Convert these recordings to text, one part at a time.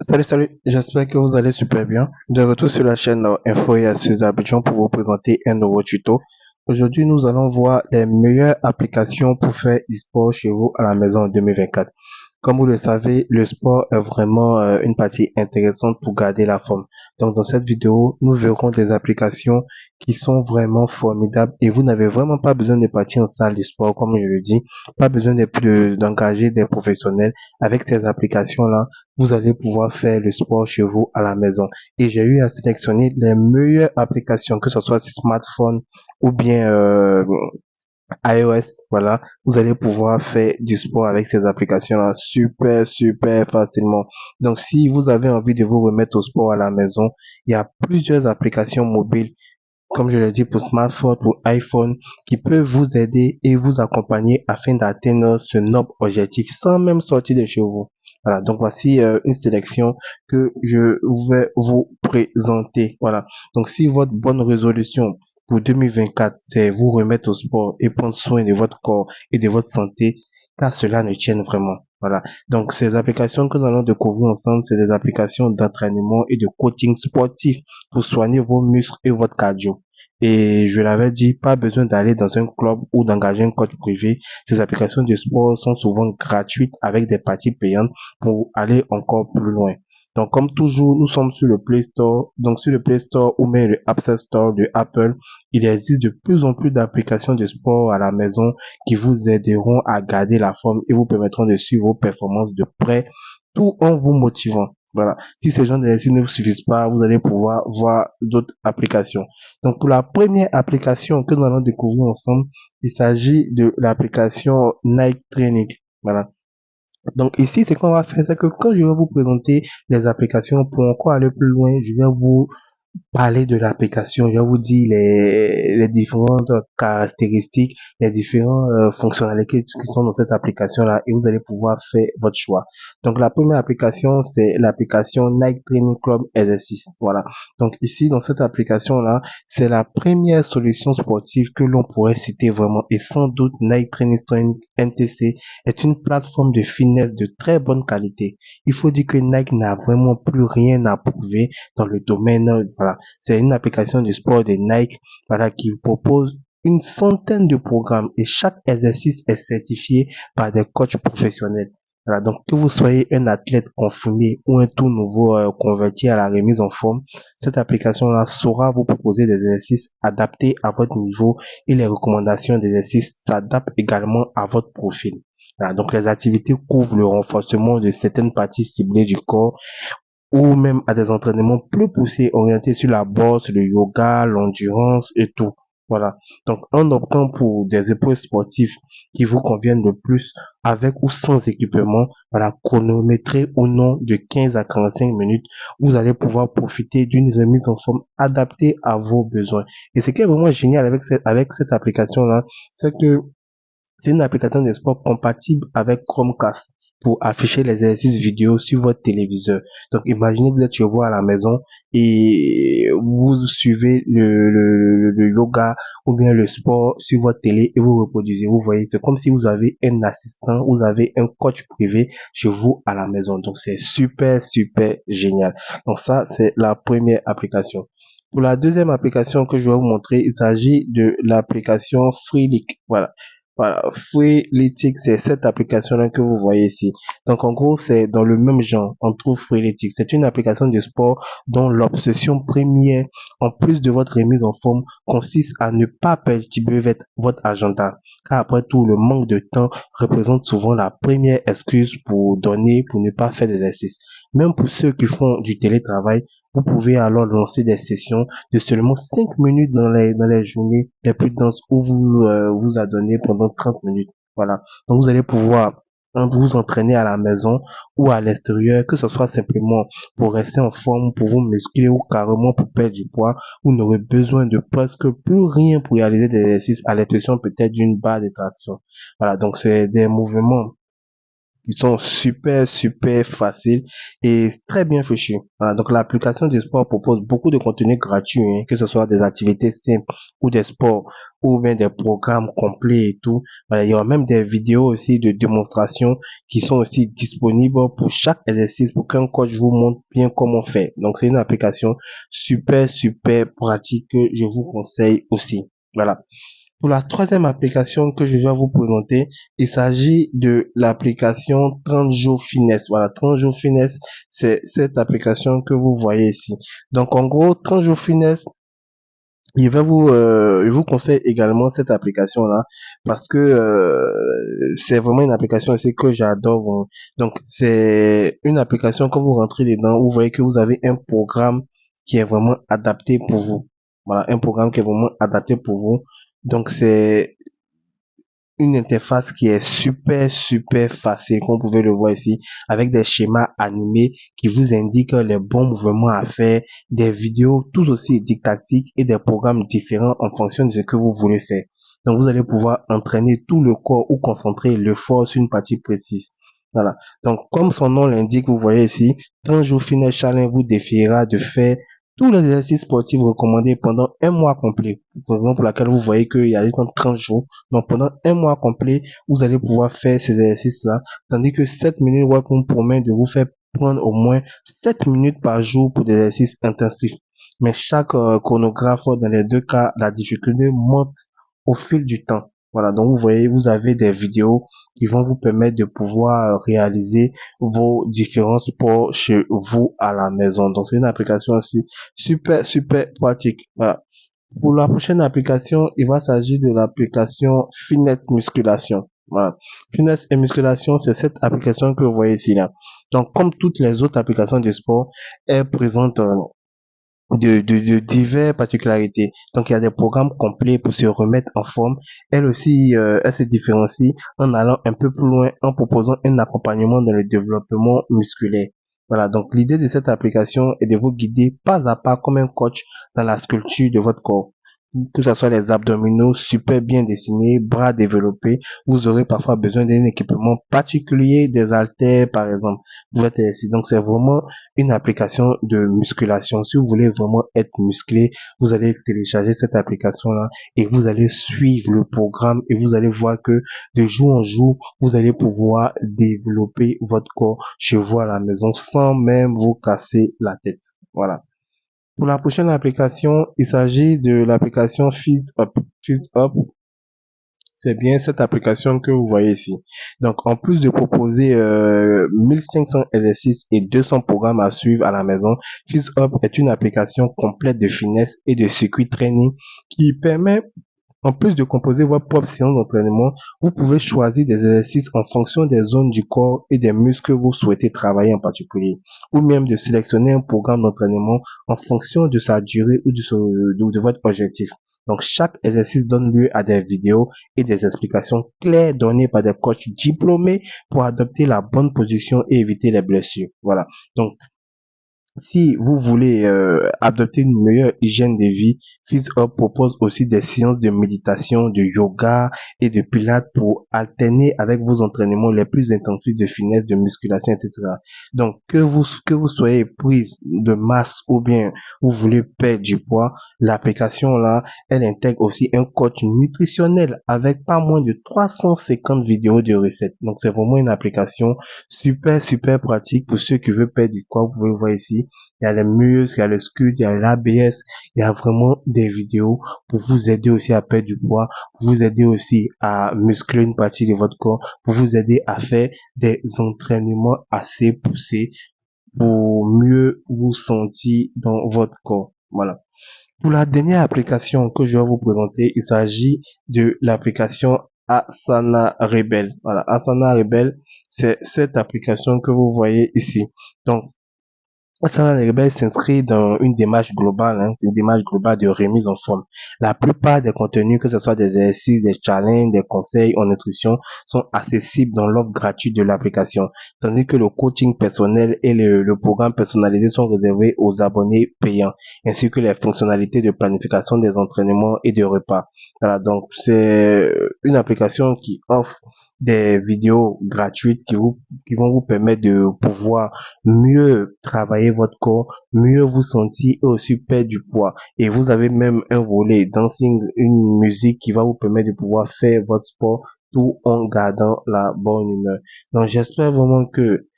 Salut, j'espère que vous allez super bien. De retour sur la chaîne Info et Astuces d'Abidjan pour vous présenter un nouveau tuto. Aujourd'hui, nous allons voir les meilleures applications pour faire du sport chez vous à la maison en 2024. Comme vous le savez, le sport est vraiment une partie intéressante pour garder la forme. Donc, dans cette vidéo, nous verrons des applications qui sont vraiment formidables et vous n'avez vraiment pas besoin de partir en salle de sport, comme je le dis, pas besoin d'engager des professionnels. Avec ces applications-là, vous allez pouvoir faire le sport chez vous à la maison. Et j'ai eu à sélectionner les meilleures applications, que ce soit sur smartphone ou bien iOS. Voilà, vous allez pouvoir faire du sport avec ces applications-là super, super facilement. Donc, si vous avez envie de vous remettre au sport à la maison, il y a plusieurs applications mobiles comme je l'ai dit, pour smartphone, pour iPhone, qui peuvent vous aider et vous accompagner afin d'atteindre ce noble objectif sans même sortir de chez vous. Voilà, donc voici une sélection que je vais vous présenter. Voilà, donc si votre bonne résolution pour 2024, c'est vous remettre au sport et prendre soin de votre corps et de votre santé, car cela ne tienne vraiment. Voilà, donc ces applications que nous allons découvrir ensemble, c'est des applications d'entraînement et de coaching sportif pour soigner vos muscles et votre cardio. Et je l'avais dit, pas besoin d'aller dans un club ou d'engager un coach privé. Ces applications de sport sont souvent gratuites avec des parties payantes pour aller encore plus loin. Donc, comme toujours, nous sommes sur le Play Store. Donc, sur le Play Store ou même le App Store de Apple, il existe de plus en plus d'applications de sport à la maison qui vous aideront à garder la forme et vous permettront de suivre vos performances de près tout en vous motivant. Voilà. Si ces gens d'exercices ne vous suffisent pas, vous allez pouvoir voir d'autres applications. Donc, pour la première application que nous allons découvrir ensemble, il s'agit de l'application Nike Training. Voilà. Donc, ici, ce qu'on va faire, c'est que quand je vais vous présenter les applications, pour encore aller plus loin, je vais vous parler de l'application, je vous dis les différentes caractéristiques, les différentes fonctionnalités qui sont dans cette application-là et vous allez pouvoir faire votre choix. Donc, la première application, c'est l'application Nike Training Club Exercice. Voilà. Donc, ici, dans cette application-là, c'est la première solution sportive que l'on pourrait citer vraiment et sans doute Nike Training NTC est une plateforme de fitness de très bonne qualité. Il faut dire que Nike n'a vraiment plus rien à prouver dans le domaine. Voilà, c'est une application de sport de Nike, voilà, qui vous propose une centaine de programmes et chaque exercice est certifié par des coachs professionnels. Voilà, donc que vous soyez un athlète confirmé ou un tout nouveau converti à la remise en forme, cette application-là saura vous proposer des exercices adaptés à votre niveau et les recommandations d'exercices s'adaptent également à votre profil. Voilà, donc les activités couvrent le renforcement de certaines parties ciblées du corps ou même à des entraînements plus poussés orientés sur la boxe, le yoga, l'endurance et tout. Voilà. Donc, en optant pour des épreuves sportives qui vous conviennent le plus, avec ou sans équipement, voilà, chronométré ou non de 15 à 45 minutes, vous allez pouvoir profiter d'une remise en forme adaptée à vos besoins. Et ce qui est vraiment génial avec cette application-là, c'est que c'est une application de sport compatible avec Chromecast pour afficher les exercices vidéo sur votre téléviseur. Donc, imaginez que vous êtes chez vous à la maison et vous suivez le yoga ou bien le sport sur votre télé et vous reproduisez. Vous voyez, c'est comme si vous avez un assistant, vous avez un coach privé chez vous à la maison. Donc, c'est super, super génial. Donc, ça, c'est la première application. Pour la deuxième application que je vais vous montrer, il s'agit de l'application Freelic. Voilà. Voilà, Freeletics, c'est cette application-là que vous voyez ici. Donc, en gros, c'est dans le même genre. On trouve Freeletics. C'est une application de sport dont l'obsession première, en plus de votre remise en forme, consiste à ne pas perturber votre agenda. Car après tout, le manque de temps représente souvent la première excuse pour ne pas faire d'exercice. Même pour ceux qui font du télétravail, vous pouvez alors lancer des sessions de seulement 5 minutes dans les journées les plus denses où vous adonnez pendant 30 minutes. Voilà. Donc, vous allez pouvoir vous entraîner à la maison ou à l'extérieur, que ce soit simplement pour rester en forme, pour vous muscler ou carrément pour perdre du poids. Vous n'aurez besoin de presque plus rien pour réaliser des exercices à l'exception peut-être d'une barre de traction. Voilà. Donc, c'est des mouvements qui sont super faciles et très bien fichus. Voilà, donc l'application du sport propose beaucoup de contenus gratuits, hein, que ce soit des activités simples ou des sports ou bien des programmes complets et tout. Voilà, il y aura même des vidéos aussi de démonstration qui sont aussi disponibles pour chaque exercice pour qu'un coach vous montre bien comment faire. Donc c'est une application super pratique que je vous conseille aussi. Voilà. Pour la troisième application que je vais vous présenter, il s'agit de l'application 30 jours finesse. Voilà, 30 jours finesse, c'est cette application que vous voyez ici. Donc en gros, 30 jours finesse, je vous conseille également cette application-là parce que c'est vraiment une application aussi que j'adore, hein. Donc c'est une application quand vous rentrez dedans, vous voyez que vous avez un programme qui est vraiment adapté pour vous. Voilà, un programme qui est vraiment adapté pour vous. Donc c'est une interface qui est super facile, comme vous pouvez le voir ici, avec des schémas animés qui vous indiquent les bons mouvements à faire, des vidéos tout aussi didactiques et des programmes différents en fonction de ce que vous voulez faire. Donc, vous allez pouvoir entraîner tout le corps ou concentrer l'effort sur une partie précise. Voilà. Donc, comme son nom l'indique, vous voyez ici, 30 jours Fitness Challenge vous défiera de faire tous les exercices sportifs recommandés pendant un mois complet. Raison pour laquelle vous voyez qu'il y a 30 jours. Donc pendant un mois complet, vous allez pouvoir faire ces exercices-là, tandis que 7 minutes vous promet de vous faire prendre au moins 7 minutes par jour pour des exercices intensifs. Mais chaque chronographe, dans les deux cas, la difficulté monte au fil du temps. Voilà, donc vous voyez, vous avez des vidéos qui vont vous permettre de pouvoir réaliser vos différents sports chez vous à la maison. Donc c'est une application aussi super pratique. Voilà. Pour la prochaine application, il va s'agir de l'application Finesse Musculation. Voilà. Finesse et Musculation, c'est cette application que vous voyez ici là. Donc, comme toutes les autres applications de sport, elle présente de diverses particularités. Donc, il y a des programmes complets pour se remettre en forme. Elle aussi, elle se différencie en allant un peu plus loin, en proposant un accompagnement dans le développement musculaire. Voilà, donc l'idée de cette application est de vous guider pas à pas comme un coach dans la sculpture de votre corps. Que ce soit les abdominaux super bien dessinés, bras développés, vous aurez parfois besoin d'un équipement particulier, des haltères par exemple. Vous êtes ici. Donc c'est vraiment une application de musculation. Si vous voulez vraiment être musclé, vous allez télécharger cette application-là et vous allez suivre le programme et vous allez voir que de jour en jour, vous allez pouvoir développer votre corps chez vous à la maison sans même vous casser la tête. Voilà. Pour la prochaine application, il s'agit de l'application FizzUp. FizzUp, c'est bien cette application que vous voyez ici. Donc, en plus de proposer 1500 exercices et 200 programmes à suivre à la maison, FizzUp est une application complète de finesse et de circuit training qui permet en plus de composer votre propre séance d'entraînement, vous pouvez choisir des exercices en fonction des zones du corps et des muscles que vous souhaitez travailler en particulier, ou même de sélectionner un programme d'entraînement en fonction de sa durée ou de votre objectif. Donc, chaque exercice donne lieu à des vidéos et des explications claires données par des coachs diplômés pour adopter la bonne position et éviter les blessures. Voilà. Donc, si vous voulez adopter une meilleure hygiène de vie, FizzUp propose aussi des séances de méditation, de yoga et de pilates pour alterner avec vos entraînements les plus intensifs de finesse, de musculation, etc. Donc, que vous soyez prise de masse ou bien vous voulez perdre du poids, l'application là, elle intègre aussi un coach nutritionnel avec pas moins de 350 vidéos de recettes. Donc, c'est vraiment une application super pratique pour ceux qui veulent perdre du poids. Vous pouvez le voir ici. Il y a les muscles, il y a le scud, il y a l'ABS, il y a vraiment des vidéos pour vous aider aussi à perdre du poids, pour vous aider aussi à muscler une partie de votre corps, pour vous aider à faire des entraînements assez poussés pour mieux vous sentir dans votre corps. Voilà. Pour la dernière application que je vais vous présenter, il s'agit de l'application Asana Rebel. Voilà, Asana Rebel, c'est cette application que vous voyez ici. Donc, Asana les rebelles s'inscrit dans une démarche globale, une démarche globale de remise en forme. La plupart des contenus, que ce soit des exercices, des challenges, des conseils en nutrition, sont accessibles dans l'offre gratuite de l'application, tandis que le coaching personnel et le programme personnalisé sont réservés aux abonnés payants, ainsi que les fonctionnalités de planification des entraînements et de repas. Voilà, donc c'est une application qui offre des vidéos gratuites qui vont vous permettre de pouvoir mieux travailler votre corps, mieux vous sentir et aussi perdre du poids. Et vous avez même un volet dancing, une musique qui va vous permettre de pouvoir faire votre sport tout en gardant la bonne humeur. Donc j'espère vraiment que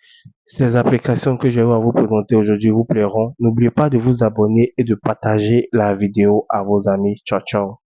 ces applications que je vais vous présenter aujourd'hui vous plairont. N'oubliez pas de vous abonner et de partager la vidéo à vos amis. Ciao, ciao.